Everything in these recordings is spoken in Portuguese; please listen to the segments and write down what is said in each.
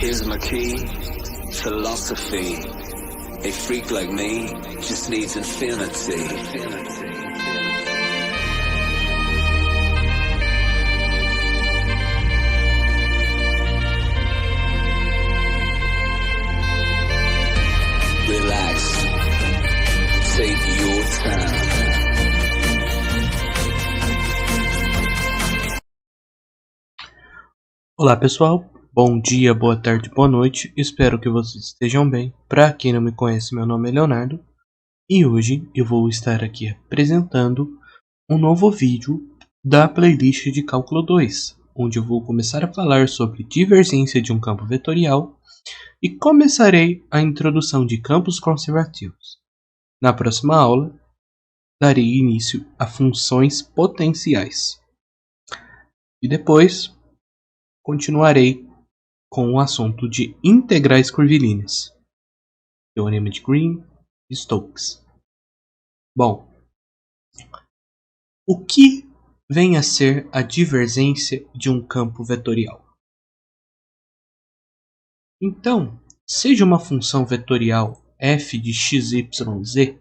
Here's my key, philosophy. A freak like me just needs infinity. Relax. Take your time. Olá pessoal, bom dia, boa tarde, boa noite, espero que vocês estejam bem. Para quem não me conhece, meu nome é Leonardo e hoje eu vou estar aqui apresentando um novo vídeo da playlist de Cálculo 2, onde eu vou começar a falar sobre divergência de um campo vetorial e começarei a introdução de campos conservativos. Na próxima aula, darei início a funções potenciais e depois continuarei com o assunto de integrais curvilíneas, teorema de Green e Stokes. Bom, o que vem a ser a divergência de um campo vetorial? Então, seja uma função vetorial f de x, y, z,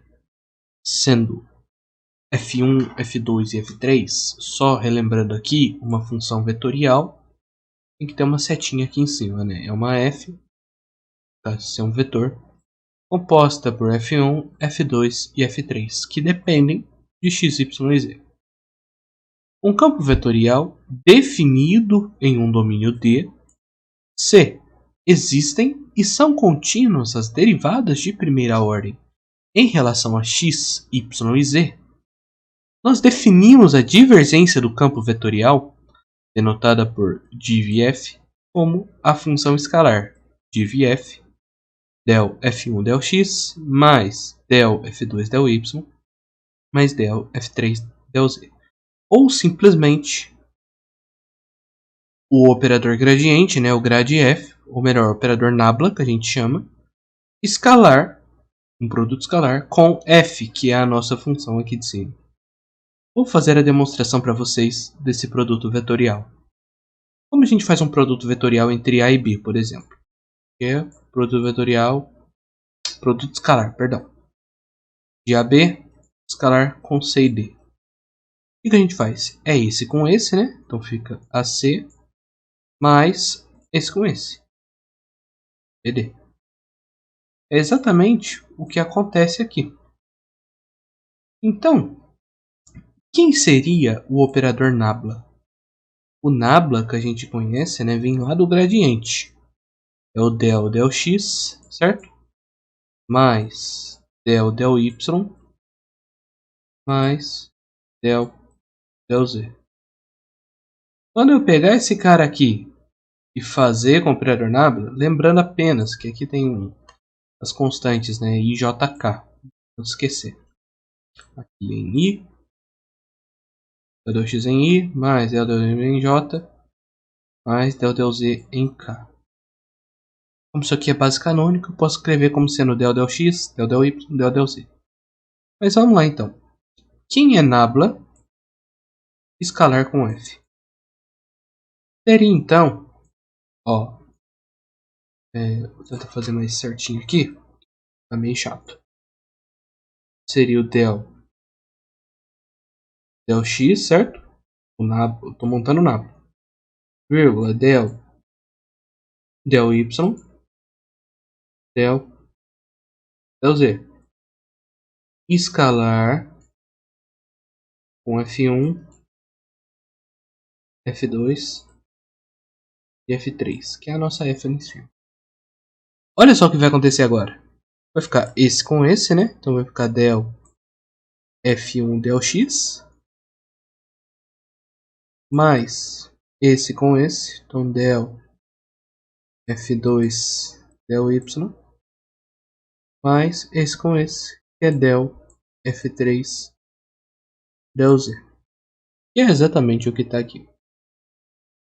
sendo f1, f2 e f3, só relembrando aqui, uma função vetorial tem que ter uma setinha aqui em cima, né? É uma f, tá? Ser um vetor, composta por f1, f2 e f3, que dependem de x, y e z. Um campo vetorial definido em um domínio D, se existem e são contínuas as derivadas de primeira ordem em relação a x, y e z, nós definimos a divergência do campo vetorial, denotada por divf, como a função escalar divf del f1 del x mais del f2 del y mais del f3 del z. Ou simplesmente o operador gradiente, né, o grad_f, ou melhor, o operador nabla, que a gente chama, escalar, um produto escalar, com f, que é a nossa função aqui de cima. Vou fazer a demonstração para vocês desse produto vetorial. Como a gente faz um produto vetorial entre A e B, por exemplo? É produto vetorial, produto escalar, perdão. De AB, escalar com C e D. O que a gente faz? É esse com esse, né? Então fica AC mais esse com esse. BD. É exatamente o que acontece aqui. Então, quem seria o operador nabla? O nabla que a gente conhece, né, vem lá do gradiente. É o del x, certo? Mais del y mais del z. Quando eu pegar esse cara aqui e fazer com o operador nabla, lembrando apenas que aqui tem as constantes, né, i, j, k. Não esquecer. Aqui em i, del x em i, mais del em j, mais del z em k. Como isso aqui é base canônica, eu posso escrever como sendo del x, del y, del z. Mas vamos lá então. Quem é nabla escalar com f? Seria então, ó, vou tentar fazer mais certinho aqui, tá meio chato. Seria o del x, certo? O nabla, eu tô montando o nabla. Vírgula, del y, del z. Escalar com f1, f2 e f3, que é a nossa f ali em cima. Olha só o que vai acontecer agora. Vai ficar esse com esse, né? Então vai ficar del f1 del x mais esse com esse, então del f2 del y mais esse com esse, que é del f3 del z. E é exatamente o que está aqui.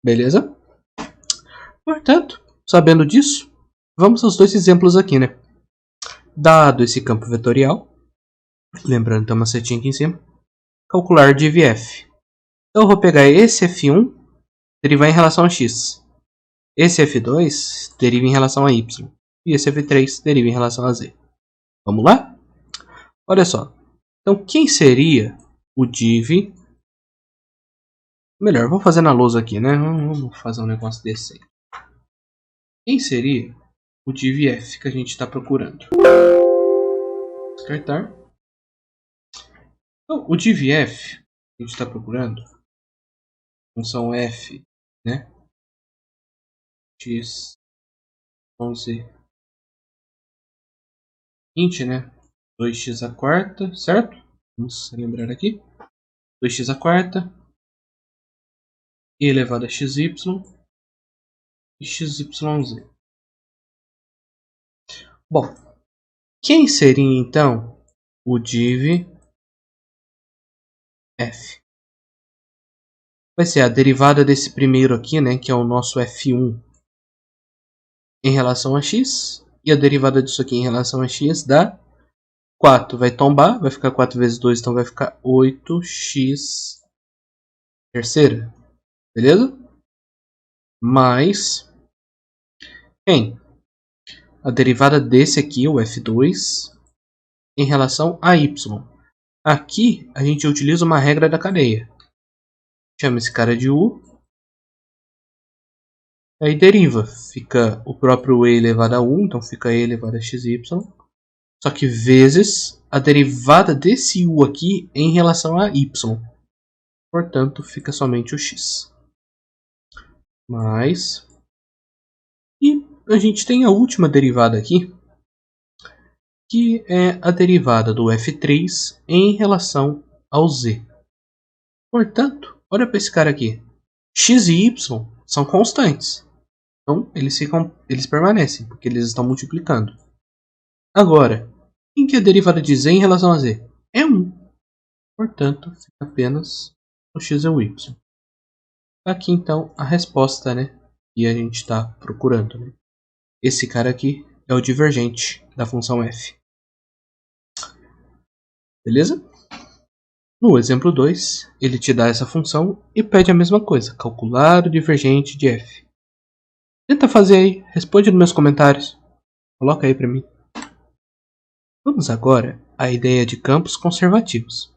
Beleza? Portanto, sabendo disso, vamos aos dois exemplos aqui, né? Dado esse campo vetorial, lembrando que tem uma setinha aqui em cima, calcular divf. Então eu vou pegar esse f1, derivar em relação a x. esse F2 deriva em relação a Y. E esse F3 deriva em relação a Z. Vamos lá? Olha só. Então, quem seria o div... Melhor, vou fazer na lousa aqui, né? Vamos fazer um negócio desse aí. Quem seria o div f que a gente está procurando? Descartar. Então, o div f que a gente está procurando, função f, né? X, z. Int, né? 2x à quarta, certo? Vamos lembrar aqui. 2x à quarta. E elevado a xy. E xyz. Bom, quem seria então o div f? Vai ser a derivada desse primeiro aqui, né, que é o nosso f1 em relação a x. E a derivada disso aqui em relação a x dá 4. Vai tombar, vai ficar 4 vezes 2, então vai ficar 8x terceira. Beleza? Mais quem? A derivada desse aqui, o f2, em relação a y. Aqui a gente utiliza uma regra da cadeia. Chama esse cara de u. Aí deriva. Fica o próprio e elevado a 1, então fica e elevado a xy. Só que vezes a derivada desse u aqui em relação a y. Portanto, fica somente o x. Mais... E a gente tem a última derivada aqui, que é a derivada do f3 em relação ao z. Portanto, olha para esse cara aqui. X e y são constantes. Então, eles permanecem, porque eles estão multiplicando. Agora, em que a derivada de z em relação a z? É 1. Portanto, fica apenas o x e o y. Aqui, então, a resposta, né, que a gente está procurando. Né? Esse cara aqui é o divergente da função f. Beleza? No exemplo 2, ele te dá essa função e pede a mesma coisa, calcular o divergente de f. Tenta fazer aí, responde nos meus comentários. Coloca aí para mim. Vamos agora à ideia de campos conservativos.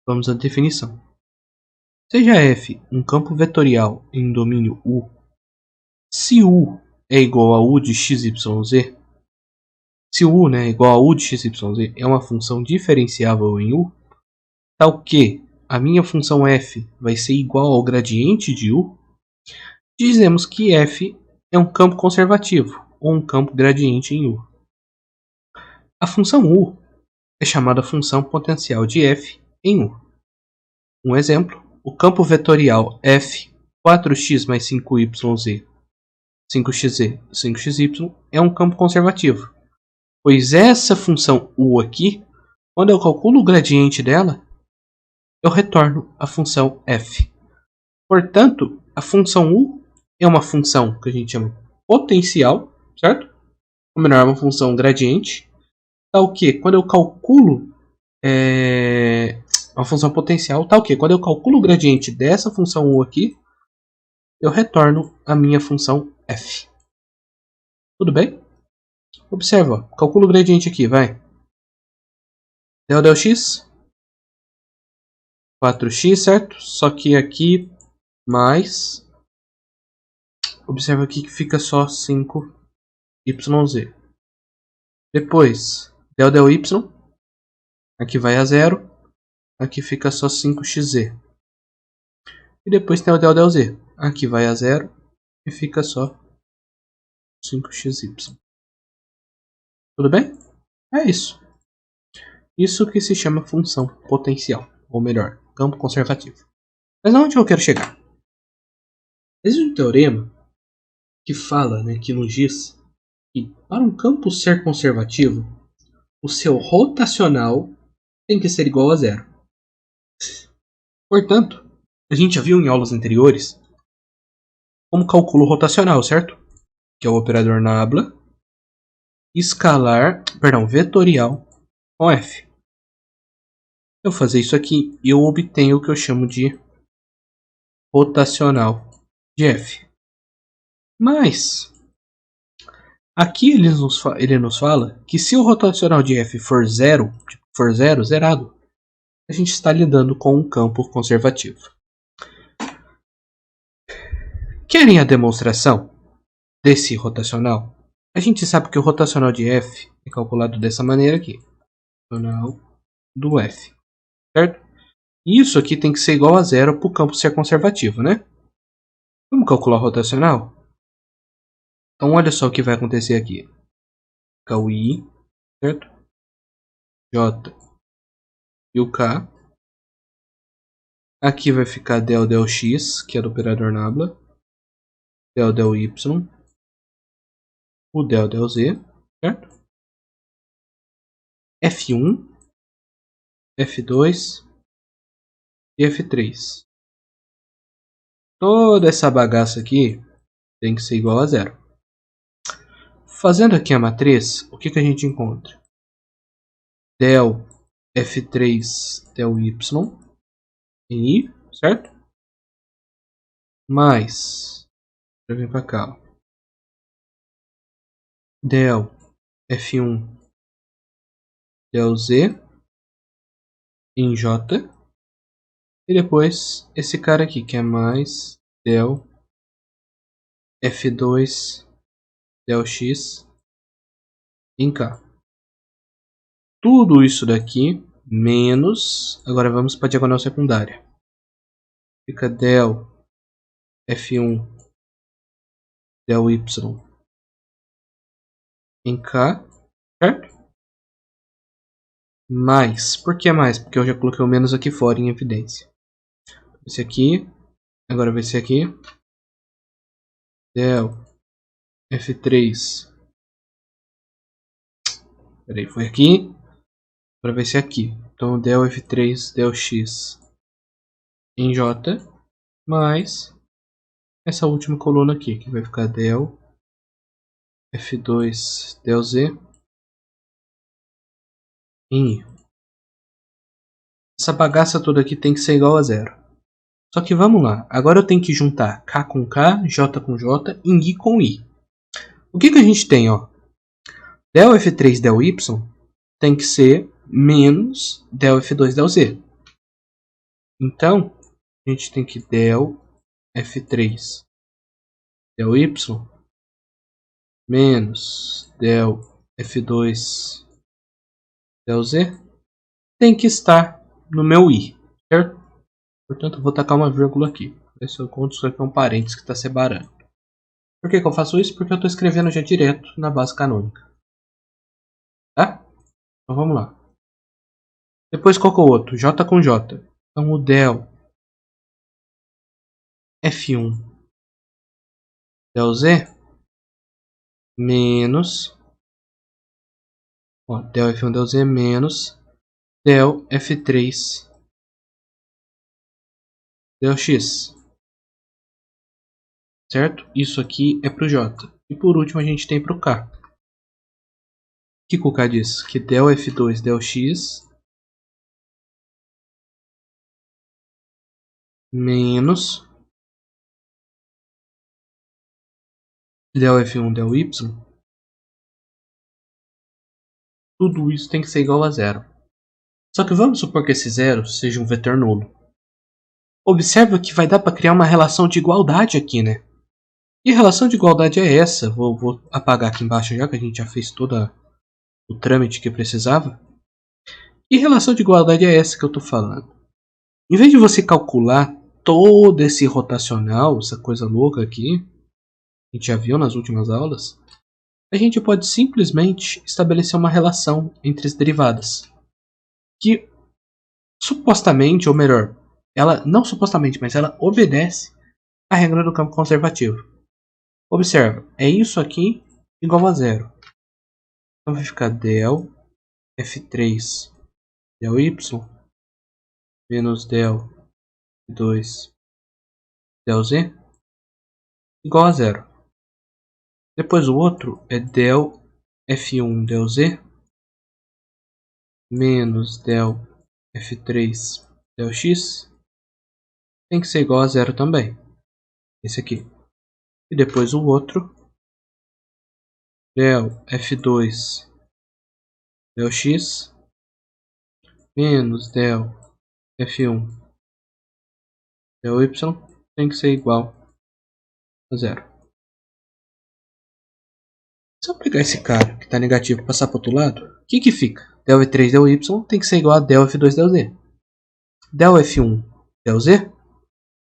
Vamos à definição. Seja f um campo vetorial em domínio U, se U é igual a U de xyz, se U, né, é igual a U de xyz é uma função diferenciável em U, tal que a minha função f vai ser igual ao gradiente de U, dizemos que f é um campo conservativo, ou um campo gradiente em U. A função U é chamada função potencial de f em U. Um exemplo, o campo vetorial f 4x mais 5yz, 5xz, 5xy é um campo conservativo, pois essa função U aqui, quando eu calculo o gradiente dela, eu retorno a função f. Portanto, a função U é uma função que a gente chama potencial, certo? Ou melhor, uma função gradiente, tal que quando eu calculo uma função potencial, tal que quando eu calculo o gradiente dessa função U aqui, eu retorno a minha função f. Tudo bem? Observa, calculo o gradiente aqui, vai. Del x, 4x, certo? Só que aqui mais... Observa aqui que fica só 5yz. Depois, del y, aqui vai a 0. Aqui fica só 5xz. E depois tem o del z. Aqui vai a 0 e fica só 5xy. Tudo bem? É isso. Isso que se chama função potencial. Ou melhor, campo conservativo. Mas aonde eu quero chegar? Existe um teorema que fala, né, que nos diz que para um campo ser conservativo, o seu rotacional tem que ser igual a 0. Portanto, a gente já viu em aulas anteriores como cálculo rotacional, certo? Que é o operador nabla vetorial com f. Eu fazer isso aqui e eu obtenho o que eu chamo de rotacional de f. Mas aqui ele nos fala que se o rotacional de f for zero, zerado, a gente está lidando com um campo conservativo. Querem a demonstração desse rotacional? A gente sabe que o rotacional de f é calculado dessa maneira aqui. Rotacional do f, certo? Isso aqui tem que ser igual a zero para o campo ser conservativo, né? Vamos calcular o rotacional? Então olha só o que vai acontecer aqui. Fica o I, certo? J e o K. Aqui vai ficar del x, que é do operador nabla. Del y. O del z, certo? F1, F2 e F3. Toda essa bagaça aqui tem que ser igual a zero. Fazendo aqui a matriz, o que a gente encontra? Del F3 del y em I, certo? Mais, eu vim para cá, ó. Del F1 del z em J. E depois esse cara aqui que é mais del F2 del x em K. Tudo isso daqui menos, agora vamos para a diagonal secundária. Fica del F1 del y em K, certo? Mais, por que mais? Porque eu já coloquei o menos aqui fora em evidência. Esse aqui, agora vai ser aqui, del F3, peraí, foi aqui, agora vai ser aqui. Então del F3 del x em J, mais essa última coluna aqui, que vai ficar del F2 del z em I. Essa bagaça toda aqui tem que ser igual a zero. Só que vamos lá, agora eu tenho que juntar K com K, J com J, em I com I. O que a gente tem, ó? Del F3 del y tem que ser menos del F2 del z. Então, a gente tem que del F3 del y menos del F2 del z tem que estar no meu I, certo? Portanto, eu vou tacar uma vírgula aqui. Ver se eu conto isso aqui é um parênteses que está separando. Por que eu faço isso? Porque eu estou escrevendo já direto na base canônica. Tá? Então vamos lá. Depois qual que é o outro? J com J. Então o del F1 del Z menos, ó, del F1 del Z menos del F3 del X. Certo? Isso aqui é para o J. E por último a gente tem para o K. O que o K diz? Que del F2 del X menos del F1 del Y. Tudo isso tem que ser igual a zero. Só que vamos supor que esse zero seja um vetor nulo. Observa que vai dar para criar uma relação de igualdade aqui, né? E a relação de igualdade é essa. Vou apagar aqui embaixo já que a gente já fez todo o trâmite que precisava. E relação de igualdade é essa que eu estou falando. Em vez de você calcular todo esse rotacional, essa coisa louca aqui, a gente já viu nas últimas aulas, a gente pode simplesmente estabelecer uma relação entre as derivadas. Que supostamente, ou melhor, ela não supostamente, mas ela obedece à regra do campo conservativo. Observa, é isso aqui igual a zero. Então vai ficar del F3 del Y menos del F2 del Z igual a zero. Depois o outro é del F1 del Z menos del F3 del X tem que ser igual a zero também. Esse aqui. E depois o outro. Del F2 del x menos del F1 del y tem que ser igual a 0. Se eu pegar esse cara que está negativo e passar para o outro lado, o que fica? Del F3 del y tem que ser igual a del F2 del z. Del F1 del z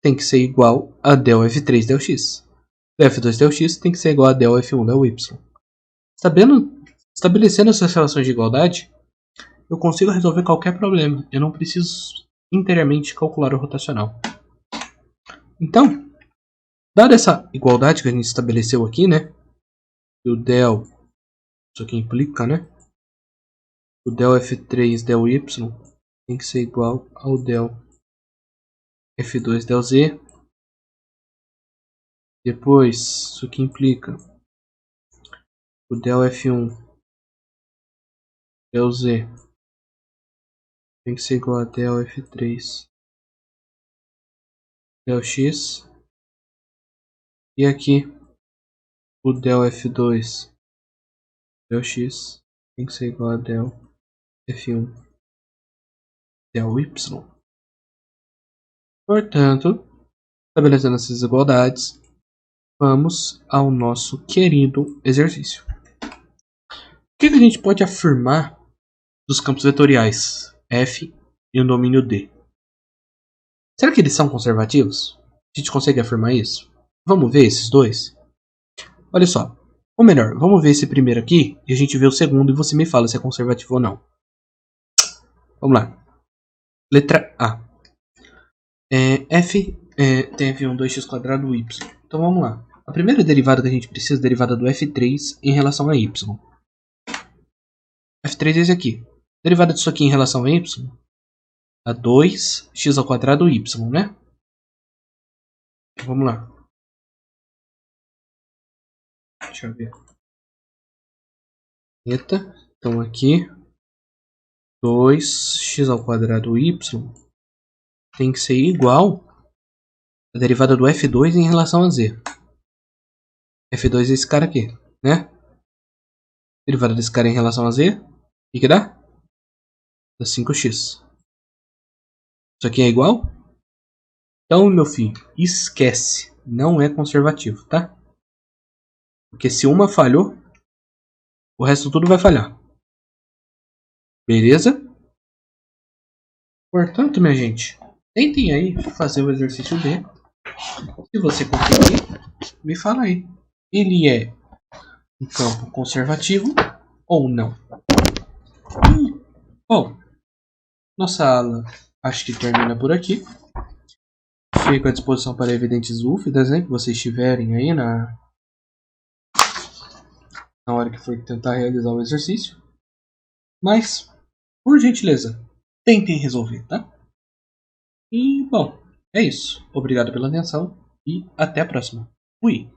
tem que ser igual a del F3 del x. Del F2 del x tem que ser igual a del F1 del y. Estabelecendo essas relações de igualdade, eu consigo resolver qualquer problema. Eu não preciso inteiramente calcular o rotacional. Então, dada essa igualdade que a gente estabeleceu aqui, né? E o del, isso aqui implica, né? O del F3 del y tem que ser igual ao del F2 del z. Depois, isso aqui implica o del F1 del z tem que ser igual a del F3 del x. E aqui o del F2 del x tem que ser igual a del F1 del y. Portanto, estabelecendo essas desigualdades, vamos ao nosso querido exercício. O que a gente pode afirmar dos campos vetoriais F e o domínio D? Será que eles são conservativos? A gente consegue afirmar isso? Vamos ver esses dois? Olha só. Ou melhor, vamos ver esse primeiro aqui e a gente vê o segundo e você me fala se é conservativo ou não. Vamos lá. Letra A. F tem F1 2x quadrado y. Então vamos lá. A primeira derivada que a gente precisa é a derivada do F3 em relação a y. F3 é esse aqui. Derivada disso aqui em relação a y a 2x ao quadrado y, né? Então, vamos lá. Deixa eu ver. Então aqui 2x ao quadrado y tem que ser igual a derivada do F2 em relação a z. F2 é esse cara aqui, né? Derivada desse cara em relação a z, o que dá? Dá 5x. Isso aqui é igual? Então, meu filho, esquece. Não é conservativo, tá? Porque se uma falhou, o resto tudo vai falhar. Beleza? Portanto, minha gente, tentem aí fazer o exercício B. Se você conseguir, me fala aí. Ele é um campo conservativo ou não? Bom, nossa aula acho que termina por aqui. Fico à disposição para evidentes dúvidas, né, que vocês tiverem aí na hora que for tentar realizar o exercício. Mas, por gentileza, tentem resolver, tá? E, bom, é isso. Obrigado pela atenção e até a próxima. Fui!